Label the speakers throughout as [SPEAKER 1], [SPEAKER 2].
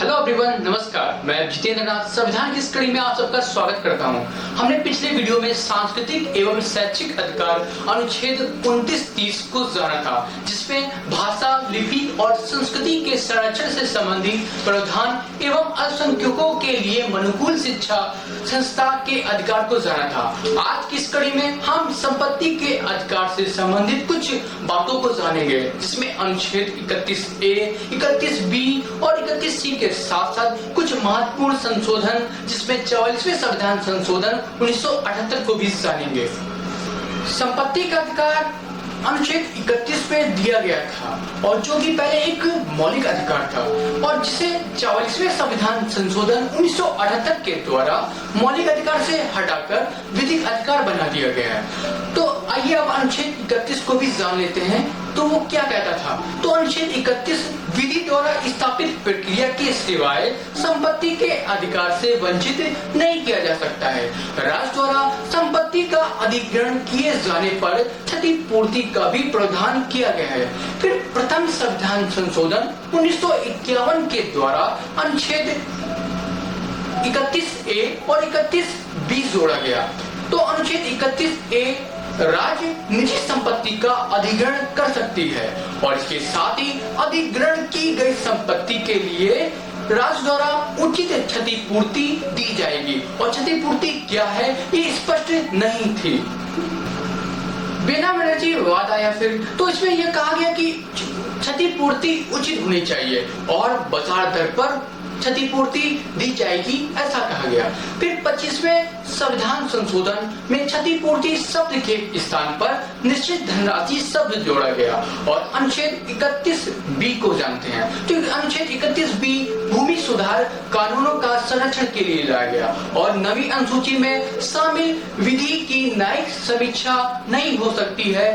[SPEAKER 1] Hello everyone, नमस्कार। मैं जितेंद्र नाथ संविधान की इस कड़ी में आप सबका स्वागत करता हूं। हमने पिछले वीडियो में सांस्कृतिक एवं शैक्षिक अधिकार अनुच्छेद 29-30 को जाना था, जिसमें भाषा, लिपि और संस्कृति के संरक्षण से संबंधित प्रावधान एवं अल्पसंख्यकों के लिए अनुकूल शिक्षा संस्था के अधिकार को जाना था। आज की इस कड़ी में हम संपत्ति के अधिकार से संबंधित कुछ बातों को जानेंगे, जिसमें अनुच्छेद 31A, 31B और 31C के साथ साथ कुछ महत्वपूर्ण संशोधन, जिसमें 44वें संविधान संशोधन 1978 को भी जानेंगे। संपत्ति का अधिकार अनुच्छेद 31 में दिया गया था और जो कि पहले एक मौलिक अधिकार था और जिसे 44वें संविधान संशोधन 1978 के द्वारा मौलिक अधिकार से हटाकर विधिक अधिकार बना दिया गया है। तो आइए अब अनुच्छेद 31 को भी जान लेते हैं। तो वो क्या कहता था? तो अनुच्छेद 31 विधि द्वारा स्थापित प्रक्रिया के सिवाय संपत्ति के अधिकार से वंचित नहीं किया जा सकता है। राज्य द्वारा संपत्ति का अधिग्रहण किए जाने पर क्षतिपूर्ति का भी प्रावधान किया गया है। फिर प्रथम संविधान संशोधन 1951 के द्वारा अनुच्छेद 31A और 31B जोड़ा गया। तो अनुच्छेद 31A राज्य निजी संपत्ति का अधिग्रहण कर सकती है और इसके साथ ही अधिग्रहण की गई संपत्ति के लिए राज्य द्वारा उचित क्षतिपूर्ति दी जाएगी और क्षतिपूर्ति क्या है ये स्पष्ट नहीं थी। बिना बनर्जी वाद आया फिर तो इसमें यह कहा गया कि क्षतिपूर्ति उचित होनी चाहिए और बाजार दर पर क्षतिपूर्ति दी जाएगी, ऐसा कहा गया। फिर 25वें संविधान संशोधन में क्षतिपूर्ति शब्द के स्थान पर निश्चित धनराशि शब्द जोड़ा गया और अनुच्छेद 31B को जानते हैं। तो अनुच्छेद 31B भूमि सुधार कानूनों का संरक्षण के लिए लाया गया और नवी अनुसूची में शामिल विधि की न्यायिक समीक्षा नहीं हो सकती है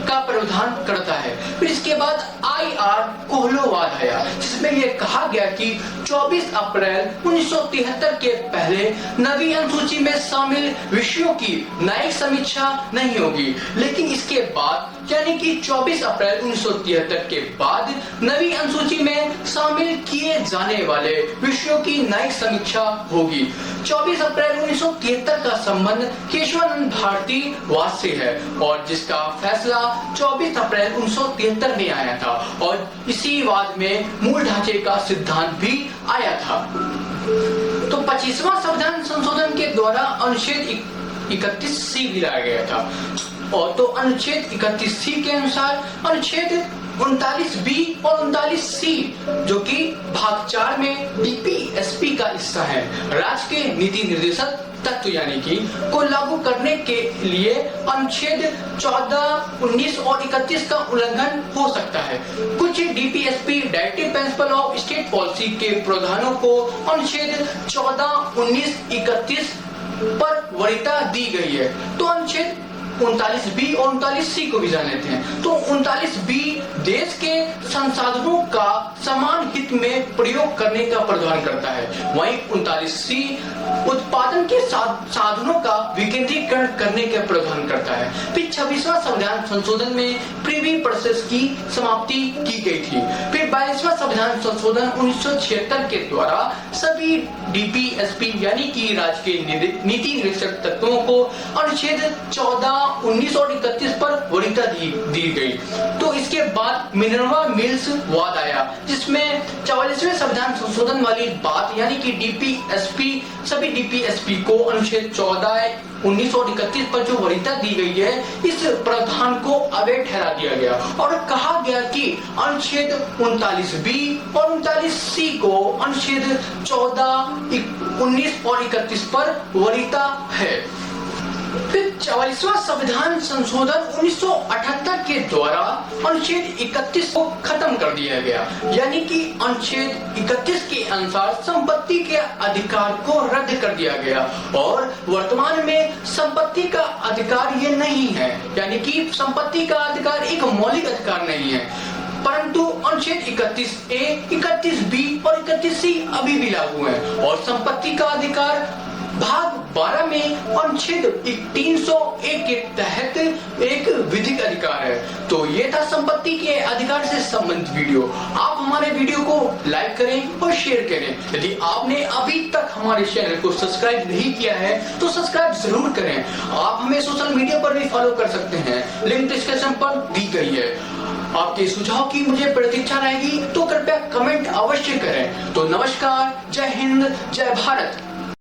[SPEAKER 1] का प्रावधान करता है। फिर इसके बाद I.R. कोहलोवाद आया, जिसमें यह कहा गया कि 24 अप्रैल 1973 के पहले नवी अनुसूची में शामिल विषयों की न्यायिक समीक्षा नहीं होगी, लेकिन इसके बाद यानी कि 24 अप्रैल 1973 के बाद नवी अनुसूची में शामिल किए जाने वाले विषयों की न्यायिक समीक्षा होगी। 24 अप्रैल 1973 का संबंध केशवानंद भारती वाद से है और जिसका फैसला 24 अप्रैल 1973 में आया था और इसी वाद में मूल ढांचे का सिद्धांत भी आया था। तो 25वां संविधान संशोधन के द्वारा अनुच्छेद 31C भी लाया गया था और तो अनुच्छेद 31C के अनुसार अनुच्छेद 39B और 39C जो कि भाग 4 में DPSP का हिस्सा है, राज्य के नीति निर्देशक तत्व यानी कि को लागू करने के लिए अनुच्छेद 14, 19 और 31 का उल्लंघन हो सकता है। कुछ DPSP directive principle of state policy के प्रावधानों को अनुच्छेद 14, 19, 31 पर वरीयता दी गई है। तो अनुच्छेद 39B और 39C को भी जान लेते हैं। तो 39B देश के संसाधनों का समान हित में प्रयोग करने का प्रावधान करता है, वहीं 39C उत्पादन के साधनों का विकेंद्रीकरण करने का प्रावधान करता है। फिर 26वां संविधान संशोधन में प्रीवी प्रोसेस की समाप्ति की गई थी। फिर 22वां संविधान संशोधन 1976 के द्वारा सभी DPSP यानी कि राज्य के नीति निर्देशक तत्वों को अनुच्छेद 14, 19 और 31 पर वरीयता दी गई। तो इसके बाद मिनर्वा मिल्स वाद आया, जिसमें 44वें संविधान संशोधन वाली बात यानी कि DPSP सभी DPSP को अनुच्छेद 14, 19 और 31 पर जो वरीयता दी गई है, इस प्रावधान को अवैध ठहरा दिया गया और कहा गया कि अनुच्छेद 39B और 39C को अनुच्छेद 14, 19 और 31 पर वरीयता है। फिर 44वां संविधान संशोधन 1978 के द्वारा अनुच्छेद 31 को खत्म कर दिया गया, यानी कि अनुच्छेद 31 के अनुसार संपत्ति के अधिकार को रद्द कर दिया गया और वर्तमान में संपत्ति का अधिकार ये नहीं है, यानी कि संपत्ति का अधिकार एक मौलिक अधिकार नहीं है, परंतु अनुच्छेद 31A, 31B और 31C अभी भी लागू है और संपत्ति का अधिकार भाग 12 में अनुच्छेद 301 के तहत एक विधिक अधिकार है। तो ये था संपत्ति के अधिकार से संबंधित वीडियो। आप हमारे वीडियो को लाइक करें और शेयर करें। यदि आपने अभी तक हमारे चैनल को सब्सक्राइब नहीं किया है तो सब्सक्राइब जरूर करें। आप हमें सोशल मीडिया पर भी फॉलो कर सकते हैं, लिंक डिस्क्रिप्शन पर दी गई है। आपके सुझाव की मुझे प्रतीक्षा रहेगी, तो कृपया कमेंट अवश्य करें। तो नमस्कार, जय हिंद, जय भारत।